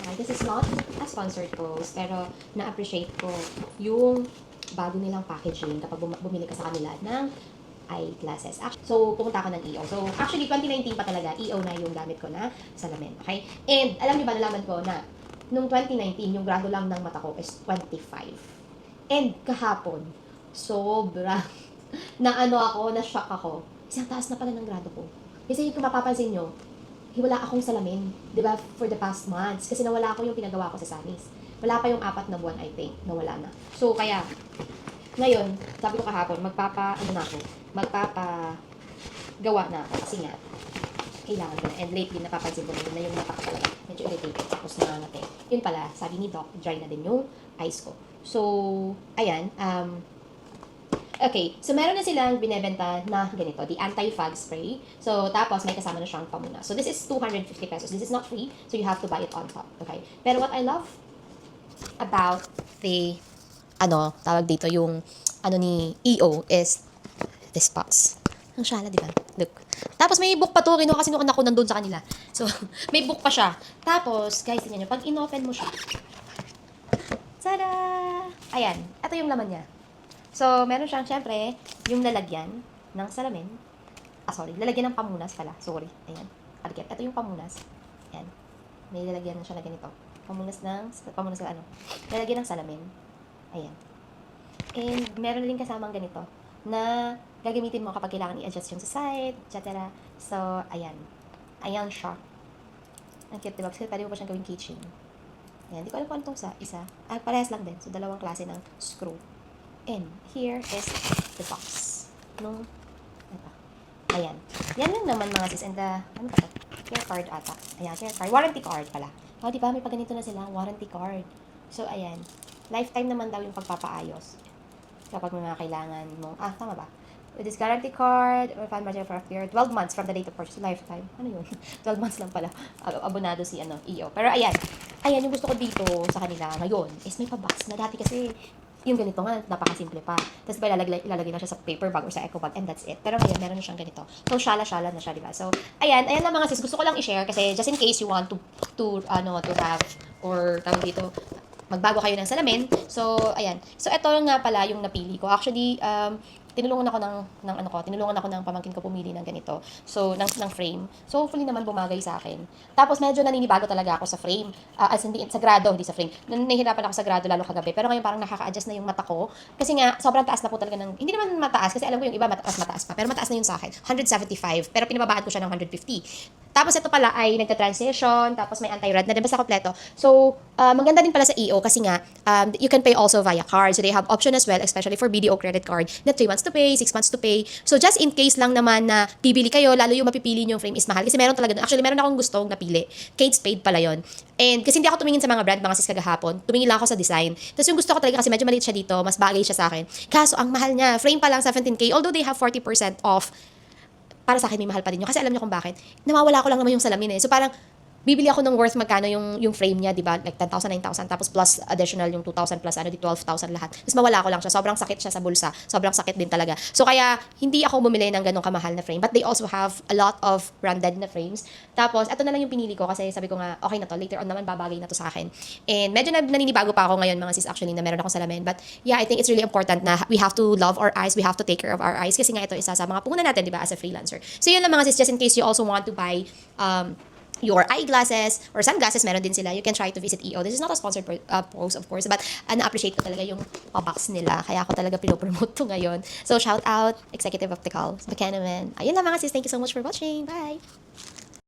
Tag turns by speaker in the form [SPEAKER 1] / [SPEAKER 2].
[SPEAKER 1] Okay? This is not a sponsored post, pero na-appreciate ko yung bago nilang packaging kapag bumili ka sa kanila ng eyeglasses. So, pumunta ako ng EO. So, actually, 2019 pa talaga, EO na yung gamit ko na salamin. Okay? And, alam niyo ba, nalaman ko na nung 2019, yung grado lang ng mata ko is 25. And, kahapon, sobra na na-shock ako. Isang taas na pala ng grado ko. Kasi kung mapapansin nyo, wala akong salamin, di ba, for the past months. Kasi nawala ko yung pinagawa ko sa Sanis. Wala pa yung 4 na buwan, I think, nawala na. So, kaya, ngayon, sabi ko kahapon, magpapagawa na ako. Kasi nga, kailangan ko na. And lately, napapansin ko na yung mata ko talaga, medyo irritated. Tapos nangangate. Yun pala, sabi ni Doc, dry na din yung eyes ko. So, ayan, okay, so meron na silang binebenta na ganito, the anti-fog spray. So, tapos may kasama na siyang pamunas. So, this is 250 pesos. This is not free, so you have to buy it on top, okay? Pero what I love about the, tawag dito, yung, ni EO is this box. Ang syala, di ba? Look. Tapos may book pa to, kinuha kasi nung anak ko nandun sa kanila. So, may book pa siya. Tapos, guys, tingnan nyo, pag inopen mo siya, tada! Ayan, ito yung laman niya. So, meron siyang, syempre, yung lalagyan ng salamin. Lalagyan ng pamunas pala. Sorry. Ayan. Aligyan. Ito yung pamunas. Ayan. May lalagyan na siya na ganito. Pamunas ng lalagyan ng salamin. Ayan. And, meron din kasamang ganito na gagamitin mo kapag kailangan i-adjust yung sa side, etc. So, ayan. Ayan siya. Ang cute, diba? Kasi pwede mo pa siyang gawing keychain. Ayan. Di ko alam kung ano itong isa. Parehas lang din. So, dalawang klase ng screw. And here is the box. Ito. Ayan. Yan lang naman mga sis. And ano ba ito? Care card ata. Ayan, care card. Warranty card pala. Oh, di ba? May paganito na sila. Warranty card. So, ayan. Lifetime naman daw yung pagpapaayos. Kapag may mga kailangan mo. Tama ba? With this guarantee card, or fan material for a period, 12 months from the date of purchase. Lifetime. Ano yun? 12 months lang pala. Abonado si EO. Pero ayan. Ayan, yung gusto ko dito sa kanila ngayon is may pa-box na dati kasi yung ganito nga, napakasimple pa. Tapos ba ilalagay na siya sa paper bag or sa eco bag and that's it. Pero ngayon, meron na siyang ganito. So, shala-shala na siya, diba? So, ayan lang mga sis. Gusto ko lang i-share kasi just in case you want to have, or tawag dito, magbago kayo ng salamin. So, ayan. So, ito nga pala yung napili ko. Actually, tinulungan ako ng pamangkin ko pumili ng ganito. So, ng frame. So, hopefully naman bumagay sa akin. Tapos, medyo naninibago talaga ako sa frame. Hindi sa grado, hindi sa frame. Nahihirapan ako sa grado lalo kagabi. Pero ngayon parang nakaka-adjust na yung mata ko. Kasi nga, sobrang taas na po talaga ng, hindi naman mataas, kasi alam ko yung iba mataas pa. Pero mataas na yun sa akin. 175. Pero pinababaan ko siya ng 150. Tapos ito pala ay nagta-transition, tapos may anti-red na, diba sa kompleto. So, maganda din pala sa EO kasi nga, you can pay also via card. So, they have option as well, especially for BDO credit card, na 3 months to pay, 6 months to pay. So, just in case lang naman na bibili kayo, lalo yung mapipili nyo yung frame is mahal. Kasi meron talaga, actually, meron akong gustong napili. Kate Spade pala yon. And kasi hindi ako tumingin sa mga brand, mga sis kagahapon. Tumingin lang ako sa design. Tapos yung gusto ko talaga kasi medyo maliit siya dito, mas bagay siya sa akin. Kaso, ang mahal niya, frame pa lang 17K, although they have 40% off. Para sa akin, may mahal pa din yun. Kasi alam niyo kung bakit. Nawawala ko lang naman yung salamin eh. So parang, bibili ako ng worth magkano yung frame niya, di ba? Like 10,000, 9,000. Tapos plus additional yung 2,000 plus di 12,000 lahat. Tapos mawala ko lang siya. Sobrang sakit siya sa bulsa. Sobrang sakit din talaga. So kaya, hindi ako bumili ng ganong kamahal na frame. But they also have a lot of branded na frames. Tapos, ito na lang yung pinili ko kasi sabi ko nga, okay na to. Later on naman, babagay na to sa akin. And medyo naninibago pa ako ngayon mga sis actually na meron akong salamin. But yeah, I think it's really important na we have to love our eyes. We have to take care of our eyes. Kasi nga ito isa sa mga puhunan natin, di ba, as a freelancer. So yun lang mga sis, just in case you also want to buy your eyeglasses or sunglasses, meron din sila. You can try to visit EO. This is not a sponsored post, of course, but na-appreciate ko talaga yung box nila. Kaya ako talaga pinopromote to ngayon. So, shout out, Executive Optical, Buchanan. Ayun lang mga sis. Thank you so much for watching. Bye!